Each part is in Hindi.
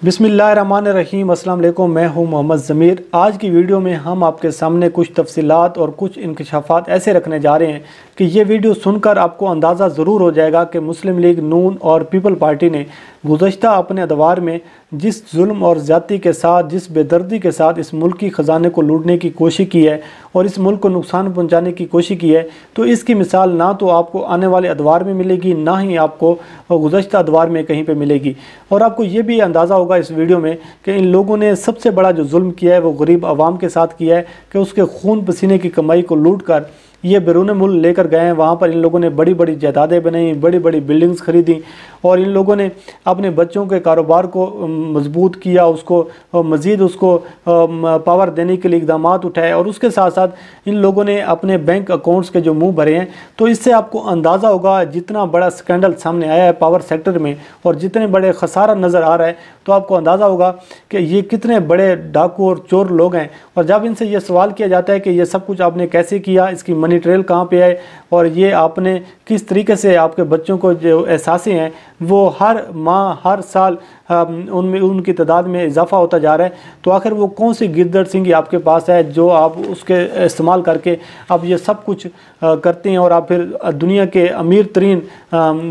बिस्मिल्लाहिर्रहमानिर्रहीम। अस्सलाम वालेकुम। मैं हूं मोहम्मद ज़मीर। आज की वीडियो में हम आपके सामने कुछ तफसीलात और कुछ इंकशाफात ऐसे रखने जा रहे हैं कि ये वीडियो सुनकर आपको अंदाज़ा ज़रूर हो जाएगा कि मुस्लिम लीग नून और पीपल पार्टी ने गुज़श्ता अपने अदवार में जिस जुल्म और ज़्यादती के साथ, जिस बेदर्दी के साथ इस मुल्क की ख़जाने को लूटने की कोशिश की है और इस मुल्क को नुकसान पहुँचाने की कोशिश की है, तो इसकी मिसाल ना तो आपको आने वाले अदवार में मिलेगी, ना ही आपको गुज़श्ता अदवार में कहीं पर मिलेगी। और आपको ये भी अंदाज़ा होगा इस वीडियो में कि इन लोगों ने सबसे बड़ा जो जुल्म किया है वो गरीब आवाम के साथ किया है कि उसके खून पसीने की कमाई को लूट कर ये बैरून मुल्क लेकर गए हैं। वहाँ पर इन लोगों ने बड़ी बड़ी जायदादें बनाई, बड़ी बड़ी बिल्डिंग्स खरीदी और इन लोगों ने अपने बच्चों के कारोबार को मजबूत किया, उसको मज़ीद उसको पावर देने के लिए इक़दाम उठाए और उसके साथ साथ इन लोगों ने अपने बैंक अकाउंट्स के जो मुँह भरे हैं। तो इससे आपको अंदाज़ा होगा जितना बड़ा स्कैंडल सामने आया है पावर सेक्टर में और जितने बड़े खसारा नज़र आ रहा है, तो आपको अंदाज़ा होगा कि ये कितने बड़े डाकू और चोर लोग हैं। और जब इनसे ये सवाल किया जाता है कि ये सब कुछ आपने कैसे किया, इसकी मनी ट्रेल कहाँ पे है और ये आपने किस तरीके से आपके बच्चों को जो एहसासें हैं वो हर माह हर साल उनमें उनकी तादाद में इजाफा होता जा रहा है, तो आखिर वो कौन सी गिरदड़ सिंगी आपके पास है जो आप उसके इस्तेमाल करके आप ये सब कुछ करते हैं और आप फिर दुनिया के अमीर तरीन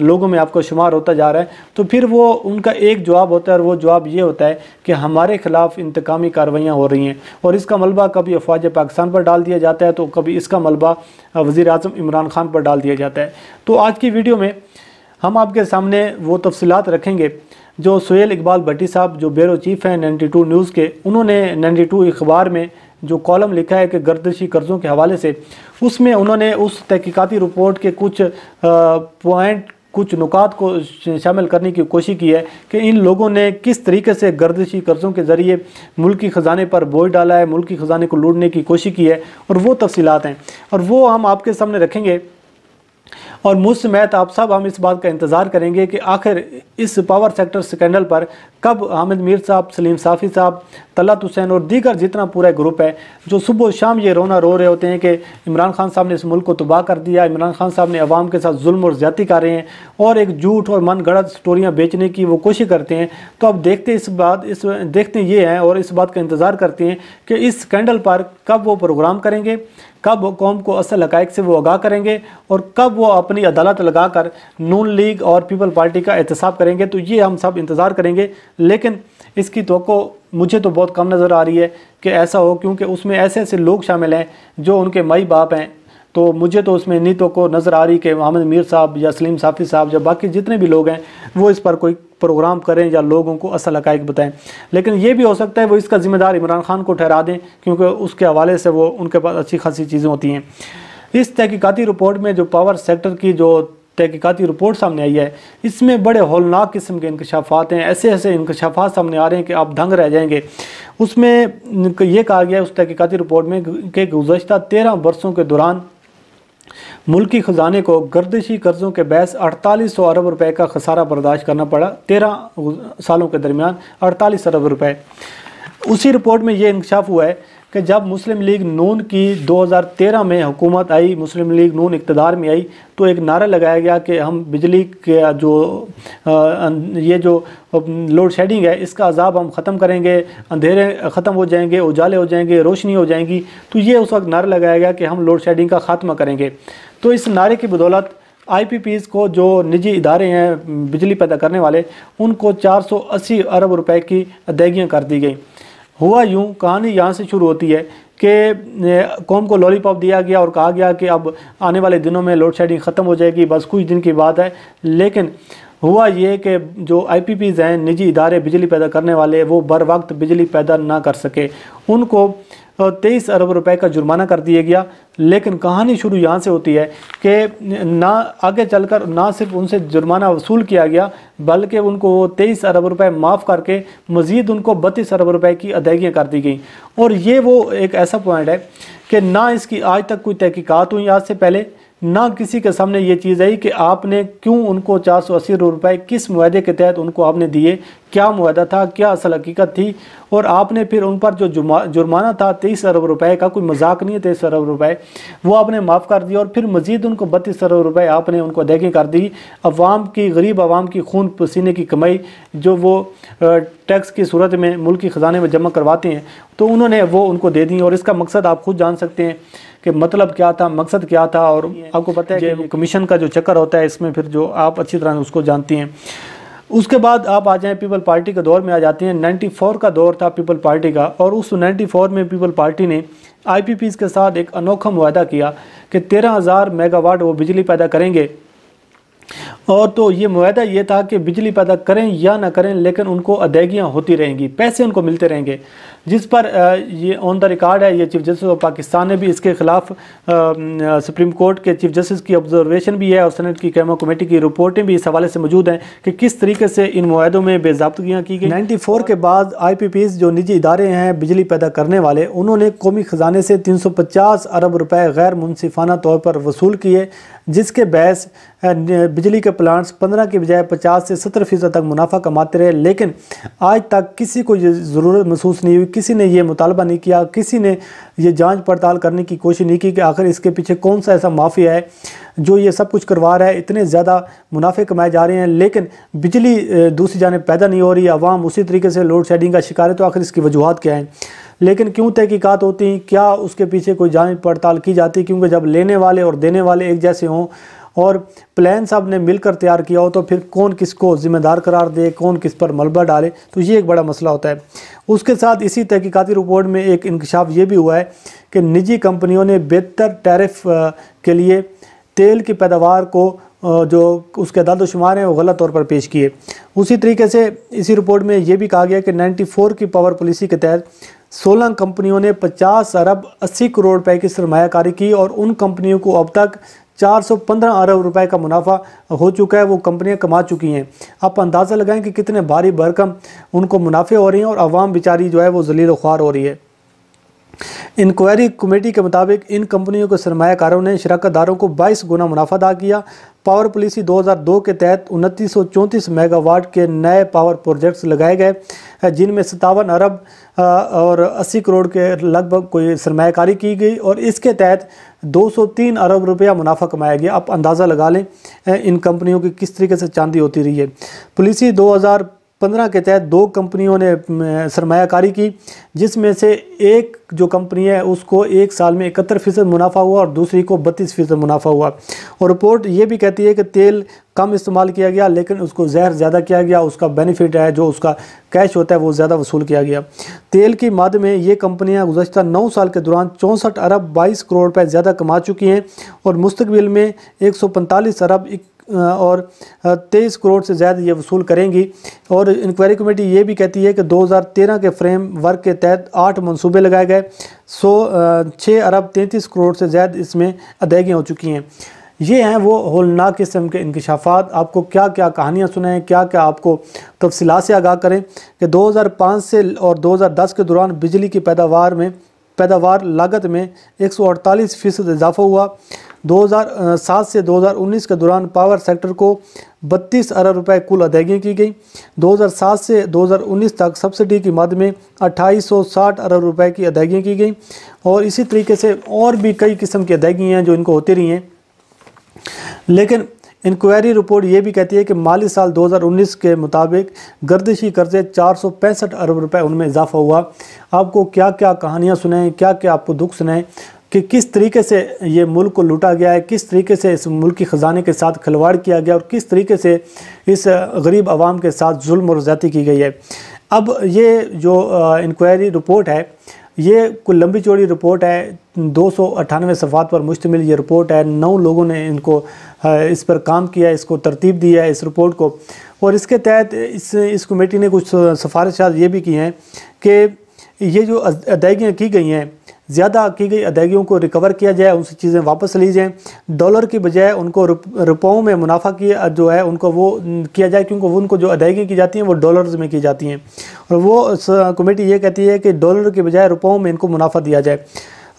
लोगों में आपको शुमार होता जा रहा है। तो फिर वो उनका एक जवाब होता है और वो जवाब ये होता है कि हमारे ख़िलाफ़ इंतकामी कार्रवाइयाँ हो रही हैं और इसका मलबा कभी अफवाज पाकिस्तान पर डाल दिया जाता है तो कभी इसका मलबा वज़ीर आज़म इमरान खान पर डाल दिया जाता है। तो आज की वीडियो में हम आपके सामने वो तफसीलात रखेंगे जो सुहेल इकबाल भट्टी साहब जो ब्यूरो चीफ़ हैं 92 न्यूज़ के, उन्होंने 92 अखबार में जो कॉलम लिखा है कि गर्दिशी कर्ज़ों के हवाले से, उसमें उन्होंने उस तहकीकाती रिपोर्ट के कुछ पॉइंट कुछ नुकात को शामिल करने की कोशिश की है कि इन लोगों ने किस तरीके से गर्दिशी कर्ज़ों के ज़रिए मुल्क की ख़जाने पर बोझ डाला है, मुल्क की ख़जाने को लूटने की कोशिश की है और वो तफसीलात हैं और वो हम आपके सामने रखेंगे। और मुझ समेत आप सब हम इस बात का इंतज़ार करेंगे कि आखिर इस पावर सेक्टर स्कैंडल पर कब हामिद मीर साहब, सलीम साफ़ी साहब, तलत हुसैन और दीगर जितना पूरा ग्रुप है जो सुबह शाम ये रोना रो रहे होते हैं कि इमरान खान साहब ने इस मुल्क को तबाह कर दिया, इमरान खान साहब ने अवाम के साथ जुल्म और ज़्यादती कर रहे हैं और एक झूठ और मन गढ़ंत स्टोरियाँ बेचने की वो कोशिश करते हैं। तो अब देखते ये हैं और इस बात का इंतज़ार करते हैं कि इस स्कैंडल पर कब वो प्रोग्राम करेंगे, कब कौम को असल हक़ाइक़ से वो आगाह करेंगे और कब वो अपनी अदालत लगाकर नून लीग और पीपल पार्टी का एहतसाब करेंगे। तो ये हम सब इंतज़ार करेंगे, लेकिन इसकी तवक्को मुझे तो बहुत कम नज़र आ रही है कि ऐसा हो, क्योंकि उसमें ऐसे ऐसे लोग शामिल हैं जो उनके माई बाप हैं। तो मुझे तो उसमें नहीं तो को नज़र आ रही कि हामिद मीर साहब या सलीम साफ़ी साहब या बाकी जितने भी लोग हैं वो इस पर कोई प्रोग्राम करें या लोगों को असल हक़ाइक़ बताएं। लेकिन ये भी हो सकता है वो इसका ज़िम्मेदार इमरान खान को ठहरा दें, क्योंकि उसके हवाले से वो उनके पास अच्छी खासी चीज़ें होती हैं। इस तहकीकाती रिपोर्ट में जो पावर सेक्टर की जो तहकीकाती रिपोर्ट सामने आई है, इसमें बड़े हौलनाक किस्म के इंकशाफात हैं, ऐसे ऐसे इंकशाफात सामने आ रहे हैं कि आप दंग रह जाएंगे। उसमें यह कहा गया है उस तहकीकाती रिपोर्ट में कि गुज़श्ता 13 बरसों के दौरान मुल्क की ख़जाने को गर्दिशी कर्ज़ों के बहस 4800 अरब रुपए का खसारा बर्दाश्त करना पड़ा। 13 सालों के दरमियान 48 अरब रुपए। उसी रिपोर्ट में ये इंकशाफ हुआ है कि जब मुस्लिम लीग नून की 2013 में हुकूमत आई, मुस्लिम लीग नून इक़्तिदार में आई, तो एक नारा लगाया गया कि हम बिजली के ये जो लोड शेडिंग है इसका अजाब हम ख़त्म करेंगे, अंधेरे ख़त्म हो जाएंगे, उजाले हो जाएंगे, रोशनी हो जाएंगी। तो ये उस वक्त नारा लगाया गया कि हम लोड शेडिंग का ख़ात्मा करेंगे। तो इस नारे की बदौलत IPPs को जो निजी इदारे हैं बिजली पैदा करने वाले, उनको 480 अरब रुपए की अदायगियाँ कर दी गई। हुआ यूँ, कहानी यहाँ से शुरू होती है कि कौम को लॉलीपॉप दिया गया और कहा गया कि अब आने वाले दिनों में लोड शेडिंग ख़त्म हो जाएगी, बस कुछ दिन की बात है। लेकिन हुआ ये कि जो IPPs हैं, निजी इदारे बिजली पैदा करने वाले, वो बर वक्त बिजली पैदा ना कर सके, उनको 23 अरब रुपए का जुर्माना कर दिया गया। लेकिन कहानी शुरू यहाँ से होती है कि ना आगे चलकर ना सिर्फ उनसे जुर्माना वसूल किया गया, बल्कि उनको वो 23 अरब रुपए माफ़ करके मज़ीद उनको 32 अरब रुपए की अदायगियाँ कर दी गई। और ये वो एक ऐसा पॉइंट है कि ना इसकी आज तक कोई तहकीकात हुई आज से पहले, ना किसी के सामने ये चीज़ आई कि आपने क्यों उनको 480 रुपए किस मुआहदे के तहत उनको आपने दिए, क्या मुआहदा था, क्या असल हकीकत थी, और आपने फिर उन पर जो जुर्माना था 23 अरब रुपए का, कोई मजाक नहीं है 23 अरब रुपए, वो आपने माफ़ कर दिया, और फिर मज़ीद उनको 32 अरब रुपए आपने उनको अदायगी कर दी। अवाम की, गरीब आवाम की खून पसीने की कमाई जो वो टैक्स की सूरत में मुल्क के ख़जाने में जमा करवाते हैं, तो उन्होंने वो उनको दे दी। और इसका मकसद आप खुद जान सकते हैं कि मतलब क्या था, मकसद क्या था। और आपको पता है कि कमीशन का जो चक्कर होता है इसमें, फिर जो आप अच्छी तरह उसको जानती हैं। उसके बाद आप आ जाएं पीपल पार्टी के दौर में आ जाती हैं। 94 का दौर था पीपल पार्टी का, और उस 94 में पीपल पार्टी ने IPPs के साथ एक अनोखा मुआहदा किया कि 13,000 मेगावाट वो बिजली पैदा करेंगे। और तो ये मुआहदा ये था कि बिजली पैदा करें या ना करें, लेकिन उनको अदायगियाँ होती रहेंगी, पैसे उनको मिलते रहेंगे, जिस पर ये ऑन द रिकॉर्ड है। ये चीफ जस्टिस ऑफ पाकिस्तान ने भी इसके खिलाफ सुप्रीम कोर्ट के चीफ जस्टिस की ऑब्जर्वेशन भी है, और सेनेट की कैमरा कमेटी की रिपोर्टें भी इस हवाले से मौजूद हैं कि किस तरीके से इन मुआहदों में बेज़ाब्तगियाँ की गई। 94 के बाद IPPs जो निजी इदारे हैं बिजली पैदा करने वाले, उन्होंने कौमी ख़जाने से 350 अरब रुपए गैर मुनसिफाना तौर पर वसूल किए, जिसके बहस बिजली के प्लांट्स 15 की बजाय 50 से 70% तक मुनाफा कमाते रहे। लेकिन आज तक किसी को ये ज़रूरत महसूस नहीं हुई, किसी ने ये मुतालबा नहीं किया, किसी ने ये जांच पड़ताल करने की कोशिश नहीं की कि आखिर इसके पीछे कौन सा ऐसा माफिया है जो ये सब कुछ करवा रहा है। इतने ज़्यादा मुनाफे कमाए जा रहे हैं, लेकिन बिजली दूसरी जानिब पैदा नहीं हो रही, आवाम उसी तरीके से लोड शेडिंग का शिकार है। तो आखिर इसकी वजूहत क्या है, लेकिन क्यों तहकीकात होती, क्या उसके पीछे कोई जांच पड़ताल की जाती? क्योंकि जब लेने वाले और देने वाले एक जैसे हों और प्लान साहब ने मिलकर तैयार किया हो, तो फिर कौन किसको ज़िम्मेदार करार दे, कौन किस पर मलबा डाले, तो ये एक बड़ा मसला होता है। उसके साथ इसी तहकीकाती रिपोर्ट में एक इंकशाफ ये भी हुआ है कि निजी कंपनियों ने बेहतर टैरिफ के लिए तेल की पैदावार को जो उसके अदाद-ओ-शुमार हैं वो गलत तौर पर पेश किए। उसी तरीके से इसी रिपोर्ट में ये भी कहा गया कि 94 की पावर पॉलिसी के तहत 16 कंपनियों ने 50 अरब 80 करोड़ रुपए की सरमायाकारी की, और उन कंपनियों को अब तक 415 अरब रुपए का मुनाफा हो चुका है, वो कंपनियां कमा चुकी हैं। आप अंदाज़ा लगाएं कि कितने भारी भरकम उनको मुनाफे हो रही हैं, और आवाम बेचारी जो है वो जलील व ख्वार हो रही है। इंक्वायरी कमेटी के मुताबिक इन कंपनियों के सरमायाकारों ने शराकतदारों को 22 गुना मुनाफा अदा किया। पावर पॉलिसी 2002 के तहत 2934 मेगावाट के नए पावर प्रोजेक्ट्स लगाए गए, जिनमें 57 अरब और 80 करोड़ के लगभग कोई सरमायाकारी की गई, और इसके तहत 203 अरब रुपया मुनाफा कमाया गया। आप अंदाज़ा लगा लें इन कंपनियों की किस तरीके से चांदी होती रही है। पॉलिसी 2015 के तहत 2 कंपनियों ने सरमायाकारी की, जिसमें से एक जो कंपनी है उसको एक साल में 71% मुनाफा हुआ और दूसरी को 32% मुनाफा हुआ। और रिपोर्ट ये भी कहती है कि तेल कम इस्तेमाल किया गया, लेकिन उसको जहर ज़्यादा किया गया, उसका बेनिफिट है जो उसका कैश होता है वो ज़्यादा वसूल किया गया। तेल की मद में ये कंपनियां गुज़श्ता 9 साल के दौरान 64 अरब 22 करोड़ रुपये ज़्यादा कमा चुकी हैं, और मुस्तकबिल में 145 अरब और 23 करोड़ से ज़्यादा ये वसूल करेंगी। और इंक्वायरी कमेटी ये भी कहती है कि 2013 के फ्रेम वर्क के तहत 8 मंसूबे लगाए गए, 6 अरब 33 करोड़ से ज़्यादा इसमें अदायगियाँ हो चुकी हैं। ये हैं वो होलनाक किस्म के इंकशाफात। आपको क्या क्या कहानियाँ सुनाएं, क्या क्या आपको तफसीलात से आगाह करें कि 2005 से और 2010 के दौरान बिजली की पैदावार लागत में 148% इजाफा हुआ। 2007 से 2019 के दौरान पावर सेक्टर को 32 अरब रुपए कुल अदायगी की गई। 2007 से 2019 तक सब्सिडी की मद में 2860 अरब रुपए की अदायगी की गई, और इसी तरीके से और भी कई किस्म की अदायगी हैं जो इनको होती रही हैं। लेकिन इंक्वायरी रिपोर्ट ये भी कहती है कि माली साल 2019 के मुताबिक गर्दिशी कर्जे 465 अरब रुपए उनमें इजाफा हुआ। आपको क्या क्या कहानियाँ सुनाएं, क्या क्या आपको दुख सुनाएं कि किस तरीके से ये मुल्क को लूटा गया है, किस तरीके से इस मुल्क की ख़जाने के साथ खिलवाड़ किया गया, और किस तरीके से इस गरीब आवाम के साथ जुल्म और ज़्यादती की गई है। अब ये जो इंक्वायरी रिपोर्ट है, ये कोई लंबी चौड़ी रिपोर्ट है, 298 सफ़ात पर मुश्तमिल ये रिपोर्ट है। 9 लोगों ने इस पर काम किया, इसको तरतीब दी है इस रिपोर्ट को, और इसके तहत इस कमेटी ने कुछ सिफारिशात ये भी की हैं कि ये जो अदायगियाँ की गई हैं, ज़्यादा की गई अदायगियों को रिकवर किया जाए, उनसे चीज़ें वापस ली जाएँ, डॉलर की बजाय उनको रुपयों में मुनाफा किया जो है उनको वो किया जाए, क्योंकि उनको जो अदायगी की जाती हैं वो डॉलर्स में की जाती हैं, और वो कमेटी ये कहती है कि डॉलर की बजाय रुपयों में इनको मुनाफा दिया जाए।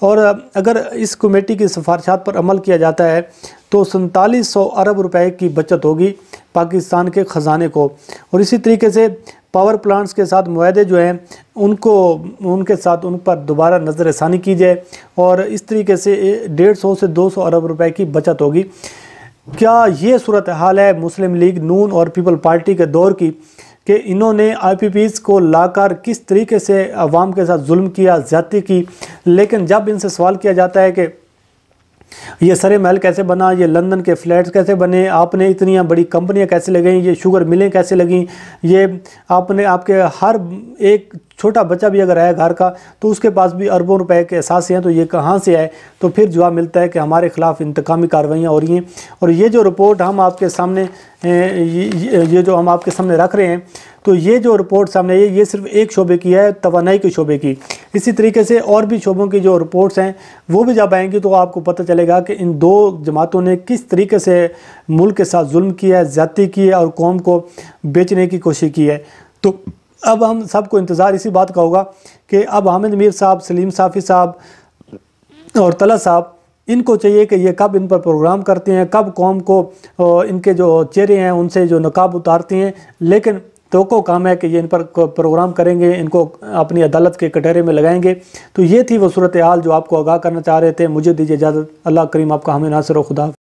और अगर इस कमेटी की सिफारिशात पर अमल किया जाता है तो 4700 अरब रुपए की बचत होगी पाकिस्तान के ख़जाने को। और इसी तरीके से पावर प्लांट्स के साथ मुआहदे जो हैं उनके साथ उन पर दोबारा नज़रसानी की जाए और इस तरीके से 150 से 200 अरब रुपए की बचत होगी। क्या ये सूरत हाल है मुस्लिम लीग नून और पीपल पार्टी के दौर की कि इन्होंने IPPs को लाकर किस तरीके से अवाम के साथ जुल्म किया, ज़्यादती की, लेकिन जब इनसे सवाल किया जाता है कि ये सरे महल कैसे बना, ये लंदन के फ्लैट्स कैसे बने, आपने इतनी बड़ी कंपनियां कैसे लगीं, ये शुगर मिलें कैसे लगीं, ये आपने आपके हर एक छोटा बच्चा भी अगर है घर का तो उसके पास भी अरबों रुपए के असासे हैं, तो ये कहाँ से आए? तो फिर जवाब मिलता है कि हमारे ख़िलाफ़ इंतकामी कार्रवाइयाँ हो रही हैं। और ये जो रिपोर्ट हम आपके सामने ये जो हम आपके सामने रख रहे हैं, तो ये जो रिपोर्ट सामने ये सिर्फ एक शोबे की है, तवानाई के शोबे की। इसी तरीके से और भी शोबों की जो रिपोर्ट्स हैं वो भी जब आएंगी तो आपको पता चलेगा कि इन दो जमातों ने किस तरीके से मुल्क के साथ जुल्म किया है, ज़्यादती की है और कौम को बेचने की कोशिश की है। तो अब हम सबको इंतज़ार इसी बात का होगा कि अब हामिद मीर साहब, सलीम साफ़ी साहब और तला साहब, इनको चाहिए कि ये कब इन पर प्रोग्राम करते हैं, कब कौम को इनके जो चेहरे हैं उनसे जो नकाब उतारते हैं। लेकिन तो को काम है कि ये इन पर प्रोग्राम करेंगे, इनको अपनी अदालत के कटहरे में लगाएंगे। तो ये थी वो सूरत हाल जो आपको आगाह करना चाह रहे थे। मुझे दीजिए इजाज़त। अल्लाह करीम आपका हमें नासिर व खुदा।